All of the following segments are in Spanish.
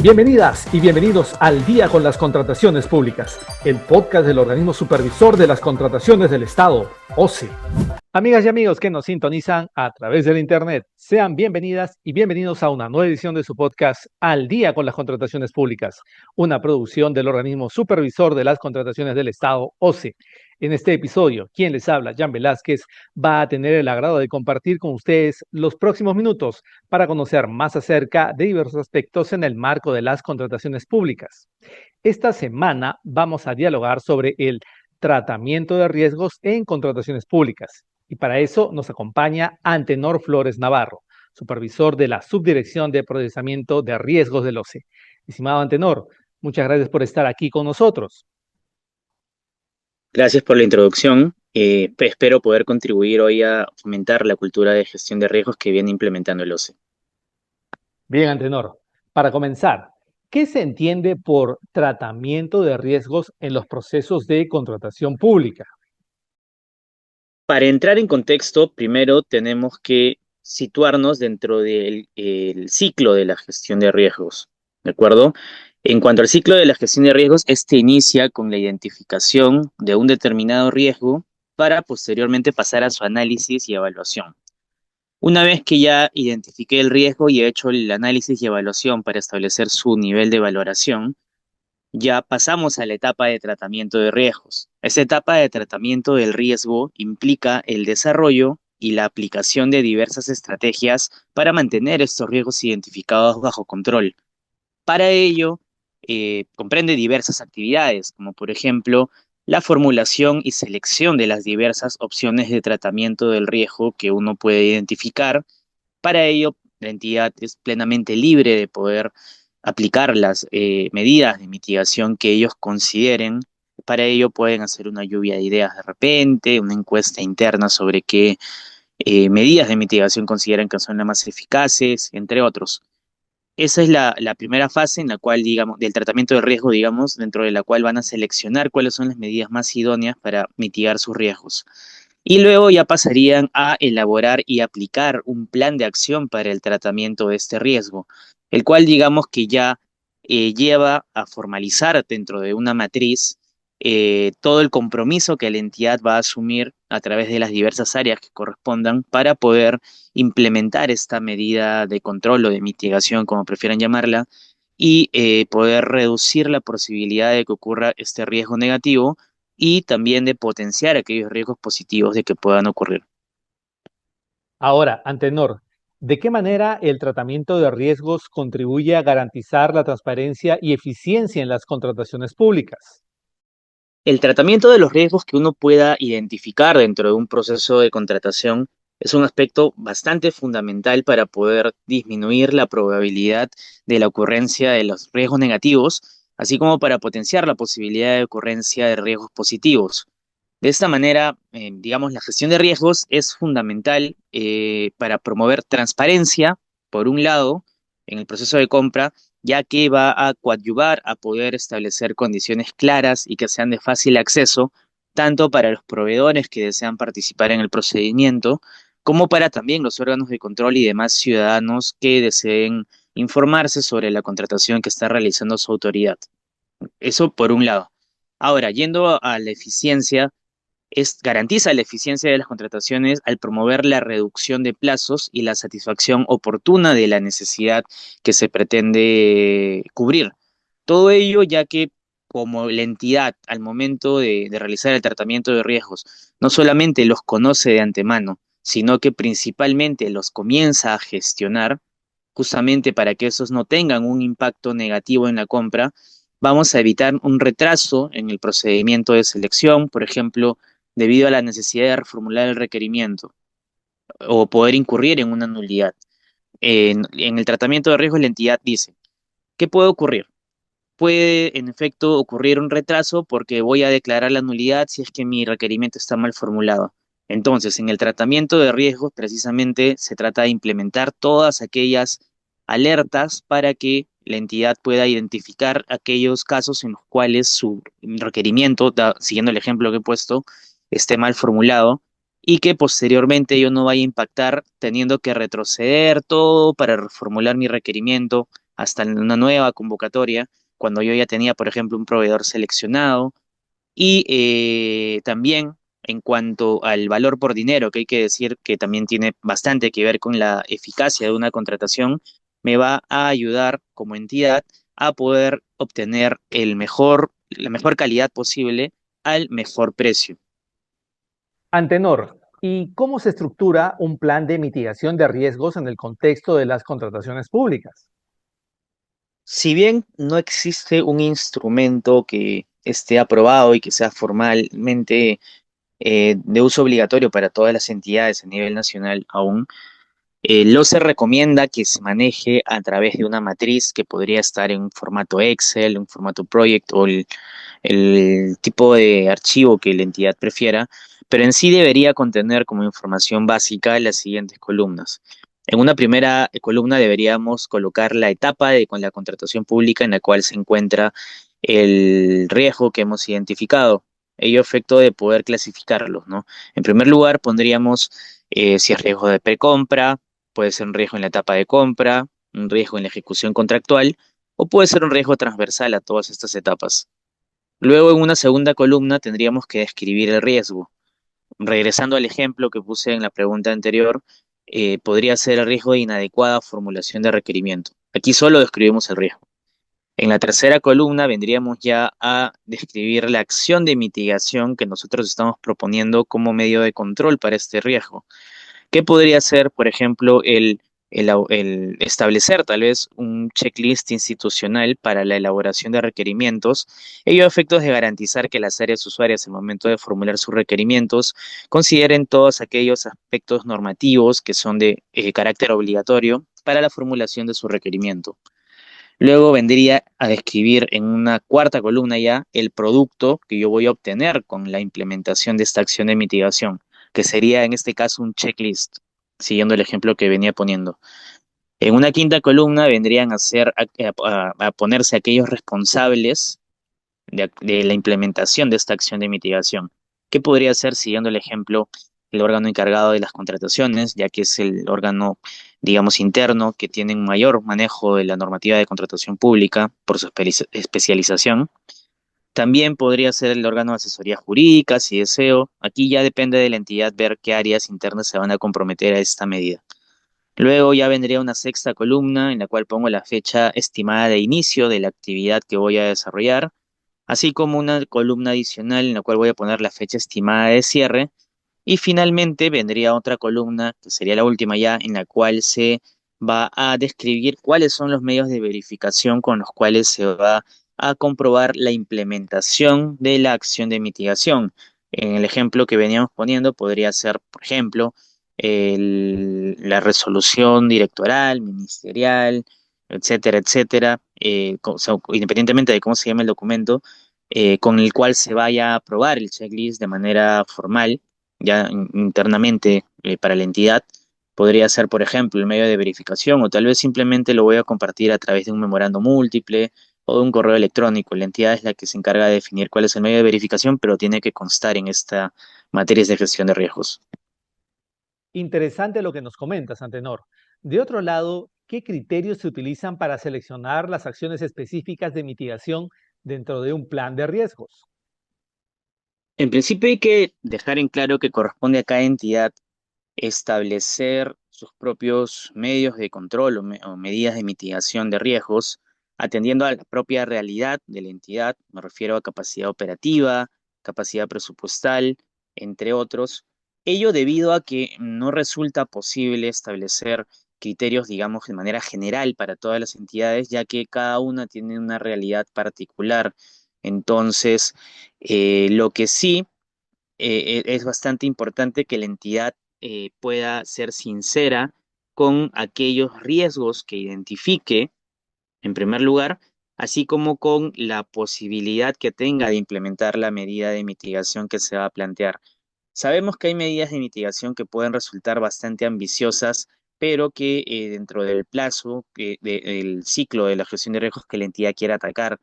Bienvenidas y bienvenidos al Día con las Contrataciones Públicas, el podcast del organismo supervisor de las contrataciones del Estado, OCE. Amigas y amigos que nos sintonizan a través del Internet, sean bienvenidas y bienvenidos a una nueva edición de su podcast Al Día con las Contrataciones Públicas, una producción del organismo supervisor de las contrataciones del Estado, OCE. En este episodio, quien les habla, Jan Velázquez, va a tener el agrado de compartir con ustedes los próximos minutos para conocer más acerca de diversos aspectos en el marco de las contrataciones públicas. Esta semana vamos a dialogar sobre el tratamiento de riesgos en contrataciones públicas. Y para eso nos acompaña Antenor Flores Navarro, supervisor de la Subdirección de Procesamiento de Riesgos del OCE. Estimado Antenor, muchas gracias por estar aquí con nosotros. Gracias por la introducción. Espero poder contribuir hoy a fomentar la cultura de gestión de riesgos que viene implementando el OCE. Bien, Antenor, para comenzar, ¿qué se entiende por tratamiento de riesgos en los procesos de contratación pública? Para entrar en contexto, primero tenemos que situarnos dentro del el ciclo de la gestión de riesgos, ¿de acuerdo? En cuanto al ciclo de la gestión de riesgos, este inicia con la identificación de un determinado riesgo para posteriormente pasar a su análisis y evaluación. Una vez que ya identifiqué el riesgo y he hecho el análisis y evaluación para establecer su nivel de valoración, ya pasamos a la etapa de tratamiento de riesgos. Esta etapa de tratamiento del riesgo implica el desarrollo y la aplicación de diversas estrategias para mantener estos riesgos identificados bajo control. Para ello, comprende diversas actividades, como por ejemplo la formulación y selección de las diversas opciones de tratamiento del riesgo que uno puede identificar. Para ello, la entidad es plenamente libre de poder aplicar las medidas de mitigación que ellos consideren. Para ello pueden hacer una lluvia de ideas de repente, una encuesta interna sobre qué medidas de mitigación consideran que son las más eficaces, entre otros. Esa es la primera fase en la cual, digamos, del tratamiento de riesgo, digamos, dentro de la cual van a seleccionar cuáles son las medidas más idóneas para mitigar sus riesgos. Y luego ya pasarían a elaborar y aplicar un plan de acción para el tratamiento de este riesgo, el cual digamos que ya lleva a formalizar dentro de una matriz todo el compromiso que la entidad va a asumir a través de las diversas áreas que correspondan para poder implementar esta medida de control o de mitigación, como prefieran llamarla, y poder reducir la posibilidad de que ocurra este riesgo negativo y también de potenciar aquellos riesgos positivos de que puedan ocurrir. Ahora, Antenor, ¿de qué manera el tratamiento de riesgos contribuye a garantizar la transparencia y eficiencia en las contrataciones públicas? El tratamiento de los riesgos que uno pueda identificar dentro de un proceso de contratación es un aspecto bastante fundamental para poder disminuir la probabilidad de la ocurrencia de los riesgos negativos, así como para potenciar la posibilidad de ocurrencia de riesgos positivos. De esta manera, digamos, la gestión de riesgos es fundamental para promover transparencia, por un lado, en el proceso de compra, ya que va a coadyuvar a poder establecer condiciones claras y que sean de fácil acceso, tanto para los proveedores que desean participar en el procedimiento, como para también los órganos de control y demás ciudadanos que deseen informarse sobre la contratación que está realizando su autoridad. Eso por un lado. Ahora, yendo a la eficiencia, garantiza la eficiencia de las contrataciones al promover la reducción de plazos y la satisfacción oportuna de la necesidad que se pretende cubrir. Todo ello ya que como la entidad al momento de realizar el tratamiento de riesgos no solamente los conoce de antemano, sino que principalmente los comienza a gestionar, justamente para que esos no tengan un impacto negativo en la compra, vamos a evitar un retraso en el procedimiento de selección, por ejemplo, debido a la necesidad de reformular el requerimiento o poder incurrir en una nulidad. En el tratamiento de riesgos, la entidad dice, ¿qué puede ocurrir? Puede, en efecto, ocurrir un retraso porque voy a declarar la nulidad si es que mi requerimiento está mal formulado. Entonces, en el tratamiento de riesgos, precisamente se trata de implementar todas aquellas alertas para que la entidad pueda identificar aquellos casos en los cuales su requerimiento, siguiendo el ejemplo que he puesto, esté mal formulado y que posteriormente yo no vaya a impactar teniendo que retroceder todo para reformular mi requerimiento hasta una nueva convocatoria, cuando yo ya tenía, por ejemplo, un proveedor seleccionado. Y también en cuanto al valor por dinero, que hay que decir que también tiene bastante que ver con la eficacia de una contratación, me va a ayudar como entidad a poder obtener la mejor calidad posible al mejor precio. Antenor, ¿y cómo se estructura un plan de mitigación de riesgos en el contexto de las contrataciones públicas? Si bien no existe un instrumento que esté aprobado y que sea formalmente de uso obligatorio para todas las entidades a nivel nacional aún, lo se recomienda que se maneje a través de una matriz que podría estar en un formato Excel, un formato Project o el tipo de archivo que la entidad prefiera, pero en sí debería contener como información básica las siguientes columnas. En una primera columna deberíamos colocar la etapa con la contratación pública en la cual se encuentra el riesgo que hemos identificado, ello a efecto de poder clasificarlos, ¿no? En primer lugar pondríamos si es riesgo de precompra, puede ser un riesgo en la etapa de compra, un riesgo en la ejecución contractual o puede ser un riesgo transversal a todas estas etapas. Luego, en una segunda columna, tendríamos que describir el riesgo. Regresando al ejemplo que puse en la pregunta anterior, podría ser el riesgo de inadecuada formulación de requerimiento. Aquí solo describimos el riesgo. En la tercera columna vendríamos ya a describir la acción de mitigación que nosotros estamos proponiendo como medio de control para este riesgo. ¿Qué podría ser, por ejemplo, el establecer tal vez un checklist institucional para la elaboración de requerimientos, ello a efectos de garantizar que las áreas usuarias, al momento de formular sus requerimientos, consideren todos aquellos aspectos normativos que son de carácter obligatorio para la formulación de su requerimiento? Luego vendría a describir en una cuarta columna ya el producto que yo voy a obtener con la implementación de esta acción de mitigación, que sería en este caso un checklist, siguiendo el ejemplo que venía poniendo. En una quinta columna vendrían a ponerse aquellos responsables de la implementación de esta acción de mitigación. ¿Qué podría ser, siguiendo el ejemplo, el órgano encargado de las contrataciones, ya que es el órgano, digamos, interno que tiene un mayor manejo de la normativa de contratación pública por su especialización? También podría ser el órgano de asesoría jurídica, si deseo. Aquí ya depende de la entidad ver qué áreas internas se van a comprometer a esta medida. Luego ya vendría una sexta columna en la cual pongo la fecha estimada de inicio de la actividad que voy a desarrollar, así como una columna adicional en la cual voy a poner la fecha estimada de cierre. Y finalmente vendría otra columna, que sería la última ya, en la cual se va a describir cuáles son los medios de verificación con los cuales se va a comprobar la implementación de la acción de mitigación. En el ejemplo que veníamos poniendo podría ser, por ejemplo, la resolución directoral, ministerial, etcétera, etcétera, o sea, independientemente de cómo se llame el documento, con el cual se vaya a aprobar el checklist de manera formal, ya internamente para la entidad. Podría ser, por ejemplo, el medio de verificación o tal vez simplemente lo voy a compartir a través de un memorando múltiple o de un correo electrónico. La entidad es la que se encarga de definir cuál es el medio de verificación, pero tiene que constar en esta materia de gestión de riesgos. Interesante lo que nos comentas, Antenor. De otro lado, ¿qué criterios se utilizan para seleccionar las acciones específicas de mitigación dentro de un plan de riesgos? En principio hay que dejar en claro que corresponde a cada entidad establecer sus propios medios de control o medidas de mitigación de riesgos, atendiendo a la propia realidad de la entidad, me refiero a capacidad operativa, capacidad presupuestal, entre otros. Ello debido a que no resulta posible establecer criterios, digamos, de manera general para todas las entidades, ya que cada una tiene una realidad particular. Entonces, lo que sí es bastante importante que la entidad pueda ser sincera con aquellos riesgos que identifique, en primer lugar, así como con la posibilidad que tenga de implementar la medida de mitigación que se va a plantear. Sabemos que hay medidas de mitigación que pueden resultar bastante ambiciosas, pero que dentro del plazo, del ciclo de la gestión de riesgos que la entidad quiera atacar,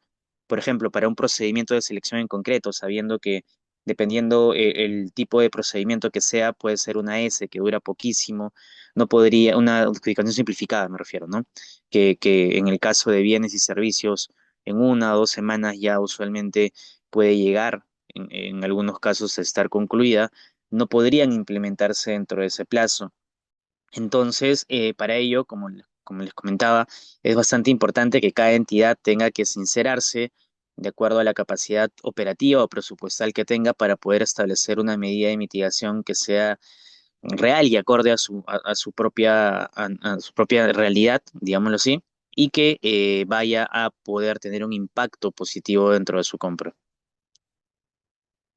por ejemplo, para un procedimiento de selección en concreto, sabiendo que dependiendo el tipo de procedimiento que sea, puede ser una S que dura poquísimo, no podría, una adjudicación simplificada me refiero, ¿no? Que en el caso de bienes y servicios, en 1 o 2 semanas ya usualmente puede llegar, en algunos casos, a estar concluida, no podrían implementarse dentro de ese plazo. Entonces, para ello, como les comentaba, es bastante importante que cada entidad tenga que sincerarse de acuerdo a la capacidad operativa o presupuestal que tenga para poder establecer una medida de mitigación que sea real y acorde a su propia realidad, digámoslo así, y que vaya a poder tener un impacto positivo dentro de su compra.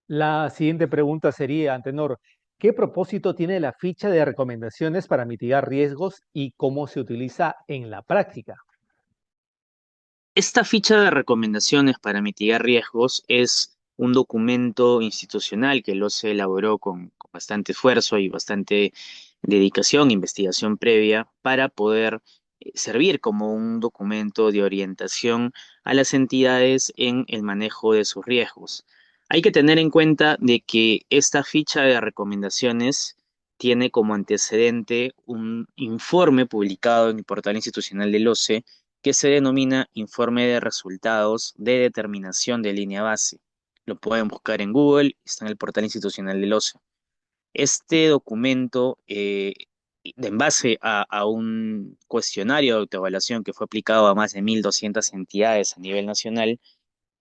La siguiente pregunta sería, Antenor, ¿qué propósito tiene la ficha de recomendaciones para mitigar riesgos y cómo se utiliza en la práctica? Esta ficha de recomendaciones para mitigar riesgos es un documento institucional que lo se elaboró con bastante esfuerzo y bastante dedicación, investigación previa, para poder servir como un documento de orientación a las entidades en el manejo de sus riesgos. Hay que tener en cuenta de que esta ficha de recomendaciones tiene como antecedente un informe publicado en el portal institucional del OCE que se denomina Informe de Resultados de Determinación de Línea Base. Lo pueden buscar en Google, está en el portal institucional del OCE. Este documento, en base a un cuestionario de autoevaluación que fue aplicado a más de 1.200 entidades a nivel nacional,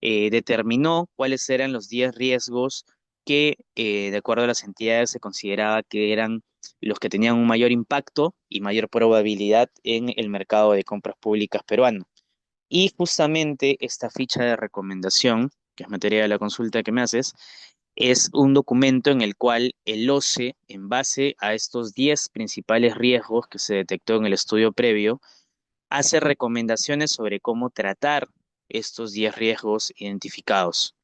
determinó cuáles eran los 10 riesgos que, de acuerdo a las entidades, se consideraba que eran los que tenían un mayor impacto y mayor probabilidad en el mercado de compras públicas peruano. Y justamente esta ficha de recomendación, que es materia de la consulta que me haces, es un documento en el cual el OCE, en base a estos 10 principales riesgos que se detectó en el estudio previo, hace recomendaciones sobre cómo tratar estos 10 riesgos identificados.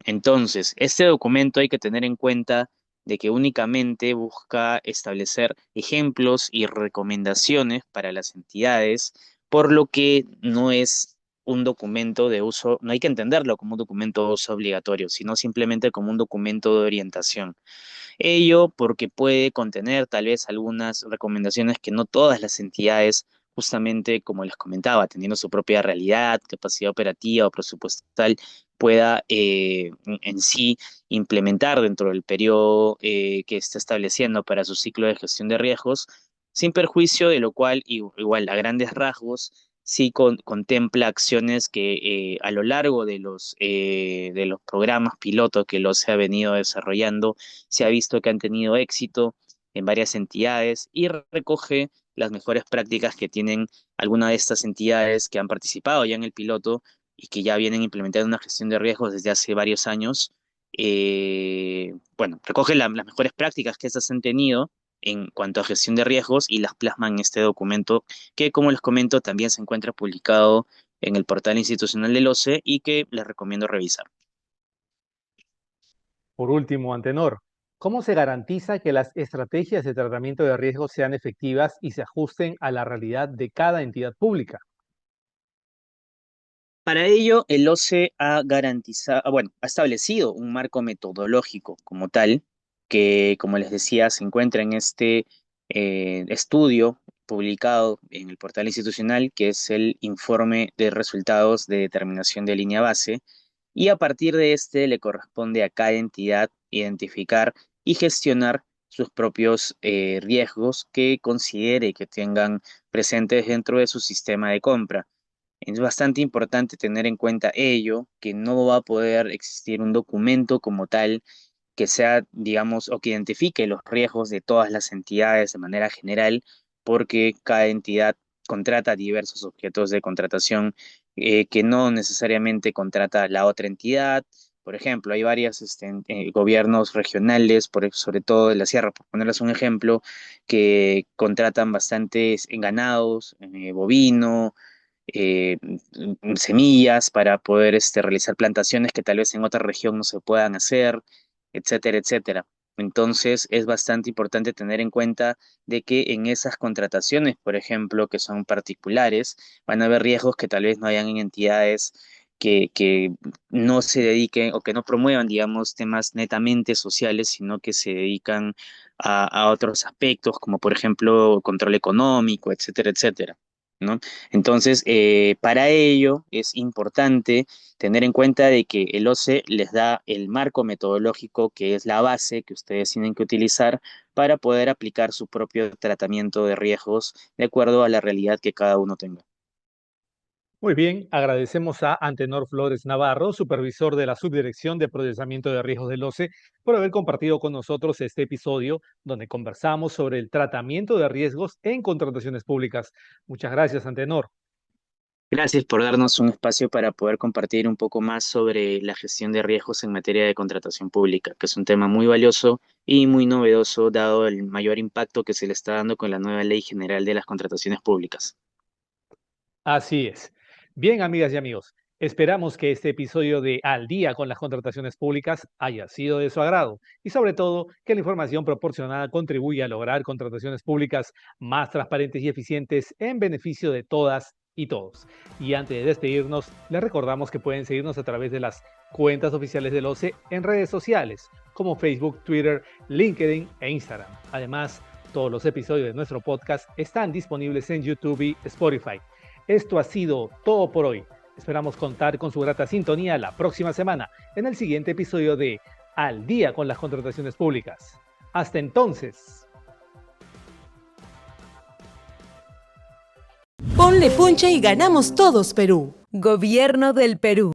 Entonces, este documento hay que tener en cuenta de que únicamente busca establecer ejemplos y recomendaciones para las entidades, por lo que no es un documento de uso, no hay que entenderlo como un documento de uso obligatorio, sino simplemente como un documento de orientación. Ello porque puede contener tal vez algunas recomendaciones que no todas las entidades, justamente como les comentaba, teniendo su propia realidad, capacidad operativa o presupuestal, pueda en sí implementar dentro del periodo que está estableciendo para su ciclo de gestión de riesgos, sin perjuicio de lo cual, igual a grandes rasgos, sí contempla acciones que a lo largo de los programas pilotos que los se ha venido desarrollando, se ha visto que han tenido éxito en varias entidades y recoge las mejores prácticas que tienen algunas de estas entidades que han participado ya en el piloto y que ya vienen implementando una gestión de riesgos desde hace varios años. Bueno, recoge las mejores prácticas que estas han tenido en cuanto a gestión de riesgos y las plasma en este documento que, como les comento, también se encuentra publicado en el portal institucional del OCE y que les recomiendo revisar. Por último, Antenor, ¿cómo se garantiza que las estrategias de tratamiento de riesgos sean efectivas y se ajusten a la realidad de cada entidad pública? Para ello, el OCE ha garantizado, bueno, ha establecido un marco metodológico como tal, que, como les decía, se encuentra en este estudio publicado en el portal institucional, que es el Informe de Resultados de Determinación de Línea Base, y a partir de este le corresponde a cada entidad identificar y gestionar sus propios riesgos que considere que tengan presentes dentro de su sistema de compra. Es bastante importante tener en cuenta ello, que no va a poder existir un documento como tal que sea, digamos, o que identifique los riesgos de todas las entidades de manera general, porque cada entidad contrata diversos objetos de contratación que no necesariamente contrata la otra entidad. Por ejemplo, hay varios gobiernos regionales, sobre todo de la sierra, por ponerles un ejemplo, que contratan bastantes ganados, bovino, semillas para poder realizar plantaciones que tal vez en otra región no se puedan hacer, etcétera, etcétera. Entonces es bastante importante tener en cuenta de que en esas contrataciones, por ejemplo, que son particulares, van a haber riesgos que tal vez no hayan en entidades que no se dediquen o que no promuevan, digamos, temas netamente sociales, sino que se dedican a otros aspectos, como por ejemplo control económico, etcétera, etcétera, ¿no? Entonces, para ello es importante tener en cuenta de que el OCE les da el marco metodológico, que es la base que ustedes tienen que utilizar para poder aplicar su propio tratamiento de riesgos de acuerdo a la realidad que cada uno tenga. Muy bien, agradecemos a Antenor Flores Navarro, supervisor de la Subdirección de Procesamiento de Riesgos del OCE, por haber compartido con nosotros este episodio donde conversamos sobre el tratamiento de riesgos en contrataciones públicas. Muchas gracias, Antenor. Gracias por darnos un espacio para poder compartir un poco más sobre la gestión de riesgos en materia de contratación pública, que es un tema muy valioso y muy novedoso dado el mayor impacto que se le está dando con la nueva Ley General de las Contrataciones Públicas. Así es. Bien, amigas y amigos, esperamos que este episodio de Al día con las contrataciones públicas haya sido de su agrado y sobre todo que la información proporcionada contribuya a lograr contrataciones públicas más transparentes y eficientes en beneficio de todas y todos. Y antes de despedirnos, les recordamos que pueden seguirnos a través de las cuentas oficiales del OCE en redes sociales como Facebook, Twitter, LinkedIn e Instagram. Además, todos los episodios de nuestro podcast están disponibles en YouTube y Spotify. Esto ha sido todo por hoy. Esperamos contar con su grata sintonía la próxima semana en el siguiente episodio de Al día con las contrataciones públicas. Hasta entonces. Ponle punche y ganamos todos, Perú. Gobierno del Perú.